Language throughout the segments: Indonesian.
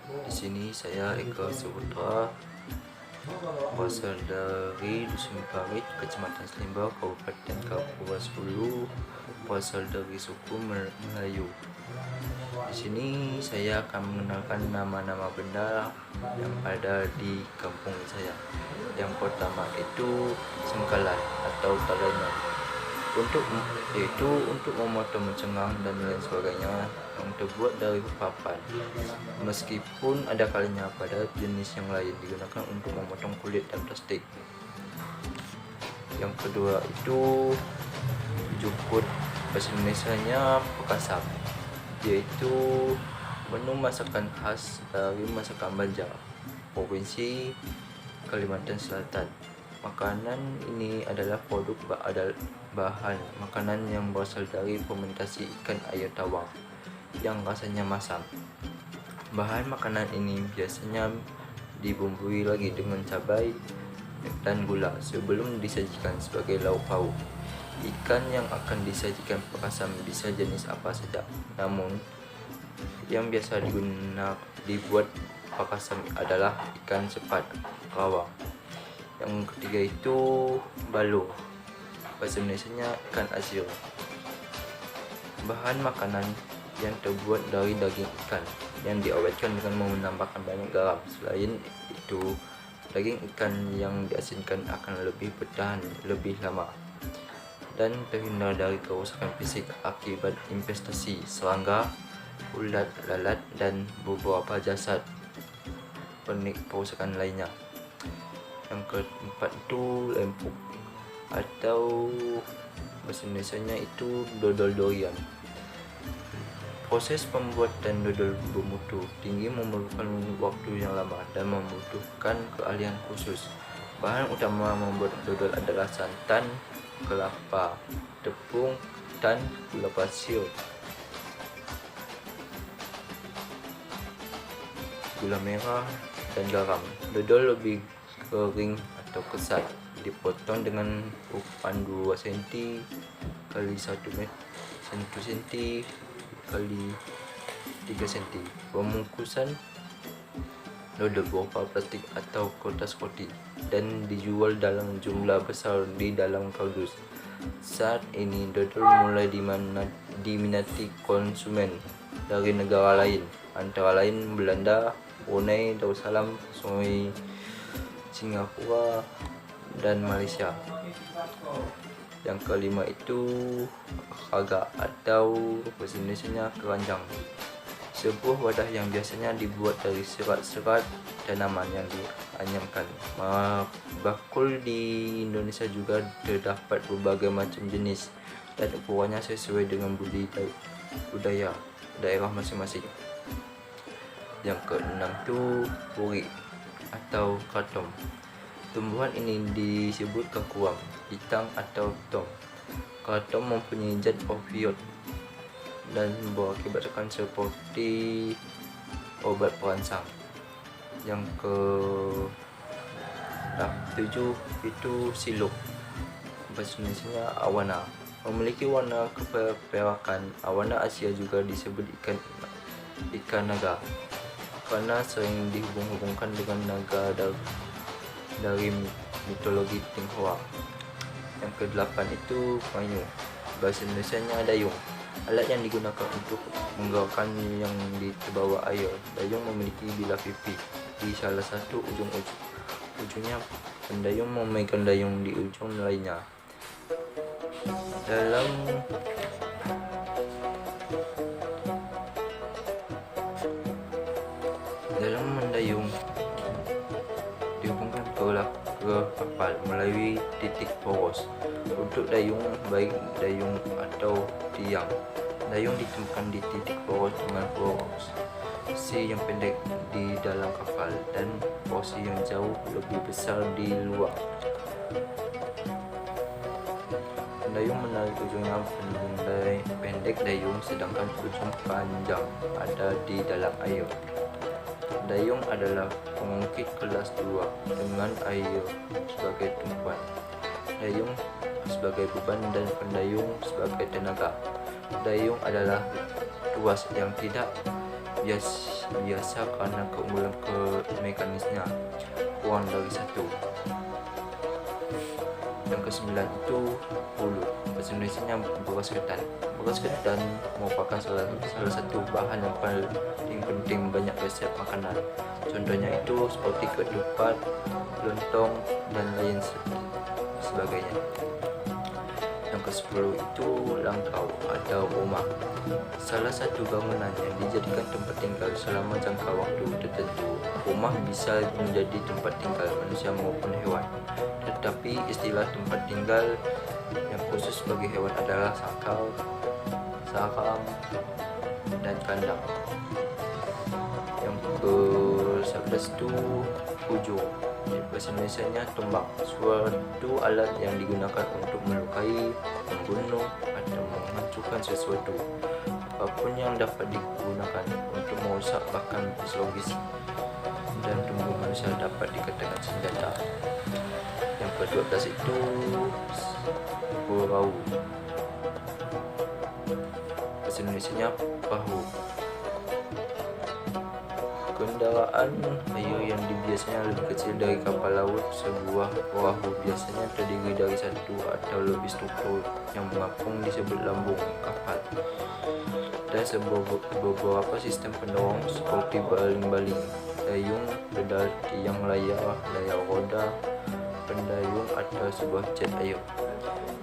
Di sini saya Eka Saputra, berasal dari Dusun Parit, Kecamatan Selimbah, Kabupaten Kapuas Hulu, berasal dari suku Melayu. Di sini saya akan mengenalkan nama-nama benda yang ada di kampung saya. Yang pertama itu sengkalan atau talenan. Untuk memotong mencengang dan lain sebagainya yang terbuat dari papan. Meskipun ada kalanya pada jenis yang lain digunakan untuk memotong kulit dan plastik. Yang kedua itu jukut, bahasa Indonesianya pekasam, yaitu menu masakan khas dari masakan Banjar, Provinsi Kalimantan Selatan. Makanan ini adalah bahan makanan yang berasal dari fermentasi ikan air tawar yang rasanya masam. Bahan makanan ini biasanya dibumbui lagi dengan cabai dan gula sebelum disajikan sebagai lauk pauk. Ikan yang akan disajikan pekasam bisa jenis apa saja, namun yang biasa dibuat pekasam adalah ikan sepat, rawang. Yang ketiga itu balung, bahasa Indonesianya ikan asin. Bahan makanan yang terbuat dari daging ikan yang diawetkan dengan menambahkan banyak garam. Selain itu, daging ikan yang diasinkan akan lebih bertahan lebih lama dan terhindar dari kerusakan fisik akibat infestasi serangga, ulat, lalat, dan beberapa jasad perusakan lainnya. Yang keempat itu lempuk atau bahasa Indonesianya itu dodol durian. Proses pembuatan dodol bermutu tinggi memerlukan waktu yang lama dan membutuhkan keahlian khusus. Bahan utama membuat dodol adalah santan, kelapa, tepung, dan gula pasir. Gula merah dan garam. Dodol lebih kering atau kesat, dipotong dengan ukuran 2 cm kali 1 cm kali 3 cm. Pembungkusan dodol berupa plastik atau kertas roti dan dijual dalam jumlah besar di dalam kardus. Saat ini dodol mulai diminati konsumen dari negara lain, antara lain Belanda, Brunei Darussalam, Singapura, dan Malaysia. Yang kelima itu raga atau bahasa Indonesianya keranjang, sebuah wadah yang biasanya dibuat dari serat-serat tanaman yang dianyamkan. Bakul di Indonesia juga terdapat berbagai macam jenis dan ukurannya sesuai dengan budaya daerah masing-masing. Yang keenam itu puri atau kratom. Tumbuhan ini disebut kangkuang, itang, atau tong. Kratom mempunyai zat opioid dan berakibatkan seperti obat perangsang. Yang ke-7 itu siluk, bahasa Indonesianya awana. Memiliki warna keperakan. Awana Asia juga disebut ikan naga karena sering dihubung-hubungkan dengan naga dari mitologi Tionghoa. Yang ke-8 itu mayu, bahasa Indonesianya dayung. Alat yang digunakan untuk menggerakkan yang di bawah air. Dayung memiliki bilah pipi di salah satu ujungnya. Pendayung memegang dayung di ujung lainnya. Dalam mendayung dihubungkan ke kapal melalui titik poros. Untuk dayung, baik dayung atau tiang, dayung ditemukan di titik poros dengan porsi yang pendek di dalam kapal dan porsi yang jauh lebih besar di luar. Pendayung menarik ujungnya pendek dayung, sedangkan ujung panjang ada di dalam air. Dayung adalah pengungkit kelas 2 dengan air sebagai tumpuan, dayung sebagai beban, dan pendayung sebagai tenaga. Dayung adalah tuas yang tidak biasa karena keunggulan ke mekanisnya kurang dari satu. Yang kesembilan itu pulut, bahasa Indonesianya beras ketan. Beras ketan merupakan salah satu bahan yang paling penting banyak resep makanan. Contohnya itu seperti ketupat, lontong, dan lain sebagainya. Yang ke-10 itu langkau atau rumah, salah satu bangunan yang dijadikan tempat tinggal selama jangka waktu tertentu. Rumah bisa menjadi tempat tinggal manusia maupun hewan, tetapi istilah tempat tinggal yang khusus bagi hewan adalah sangkar, sarang, dan kandang. Yang ke-11 itu hujung, bahasa Indonesianya tombak, suatu alat yang digunakan untuk melukai, membunuh, atau menghancurkan sesuatu. Apapun yang dapat digunakan untuk merusak bahkan fisiologis dan tubuh manusia dapat dikatakan senjata. Yang ke-12 itu perahu, bahasa Indonesianya perahu, kendaraan air yang biasanya lebih kecil dari kapal laut. Sebuah perahu biasanya terdiri dari satu atau lebih struktur yang mengapung disebut lambung kapal, dan beberapa sistem pendorong seperti baling-baling, dayung, pedal tiang layar roda, pendayung, atau sebuah jet air.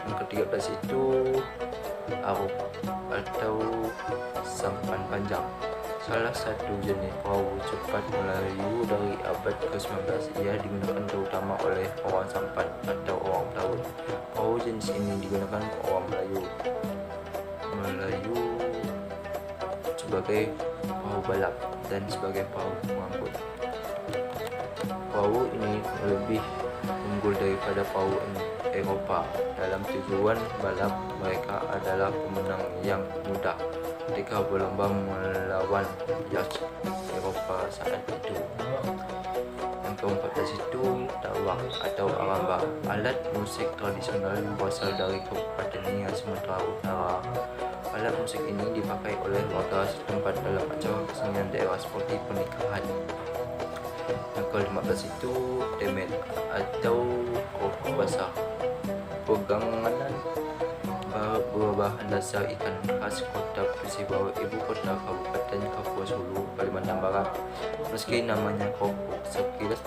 Yang ke-13 itu aruk atau sampan panjang, salah satu jenis perahu cepat Melayu dari abad ke-19. Ia digunakan terutama oleh orang sampan atau orang pelaut. Perahu jenis ini digunakan orang Melayu sebagai perahu balap dan sebagai perahu pengangkut. Perahu ini lebih unggul daripada perahu Eropa. Dalam tujuan balap, mereka adalah pemenang yang mudah ketika berlomba melawan yacht Eropa saat itu. Yang ke-14 itu tawang atau aramba, alat musik tradisional yang berasal dari Kabupaten Nia, Sumatera Utara. Alat musik ini dipakai oleh warga setempat dalam acara kesenian daerah seperti pernikahan. Yang ke-15 itu temen atau kopi basah, pegangan berbahan dasar ikan khas kota Persibawa, ibu kota Kabupaten Kapuas Hulu, Kalimantan Barat. Meski namanya kopok, sekilas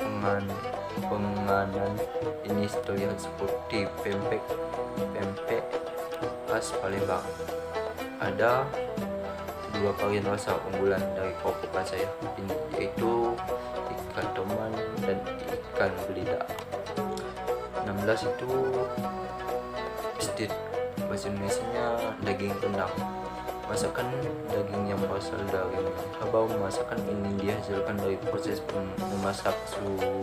penganan ini terlihat seperti pempek khas Palembang. Ada dua varian rasa unggulan dari kopok saya ini, yaitu ikan toman dan ikan belida. 16 itu steak, bahasa Indonesianya daging rendang, masakan daging yang berasal dari Minangkabau. Masakan ini dihasilkan dari proses memasak suhu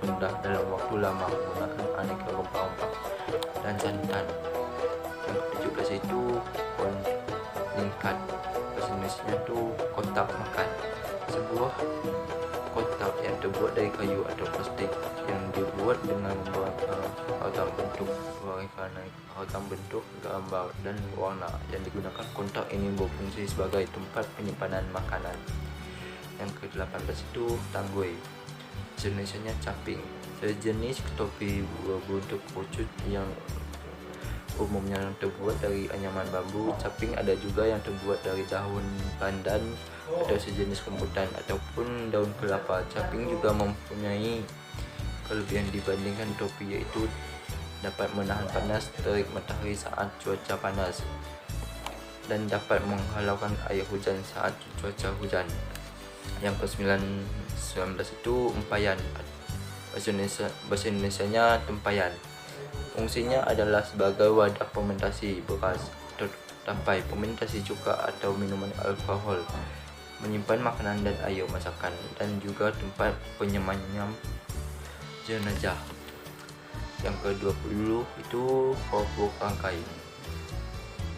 rendah dalam waktu lama menggunakan aneka rempah-rempah dan santan. Yang ke-17 itu koningkat, bahasa Indonesianya itu kotak makan, sebuah kotak yang terbuat dari kayu atau plastik yang dibuat dengan ragam bentuk, gambar, dan warna. Yang digunakan kotak ini berfungsi sebagai tempat penyimpanan makanan. Yang ke-18 itu tanggoi, jenisnya caping, sejenis topi berbentuk kerucut yang umumnya terbuat dari anyaman bambu. Caping ada juga yang terbuat dari daun pandan atau sejenis rambutan ataupun daun kelapa. Caping juga mempunyai kelebihan dibandingkan topi, yaitu dapat menahan panas terik matahari saat cuaca panas dan dapat menghalaukan air hujan saat cuaca hujan. Yang ke-19 itu empayan, bahasa Indonesianya tempayan. Fungsinya adalah sebagai wadah fermentasi beras, tapai, fermentasi cuka atau minuman alkohol, menyimpan makanan dan air masakan, dan juga tempat penyemanyam jenazah. Yang ke-20 itu kerupuk rangkai,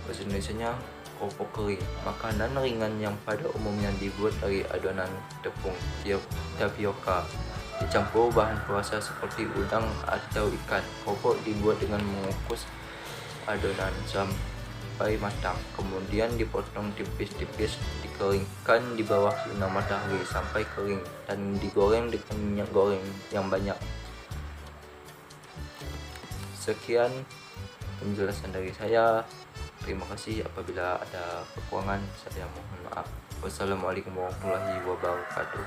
bahasa Indonesianya kerupuk kering, makanan ringan yang pada umumnya dibuat dari adonan tepung tapioka dicampur bahan perasa seperti udang atau ikan. Kerupuk dibuat dengan mengukus adonan sampai matang, kemudian dipotong tipis-tipis, dikeringkan di bawah sinar matahari sampai kering, dan digoreng dengan minyak goreng yang banyak. Sekian penjelasan dari saya. Terima kasih. Apabila ada kekurangan, saya mohon maaf. Wassalamualaikum warahmatullahi wabarakatuh.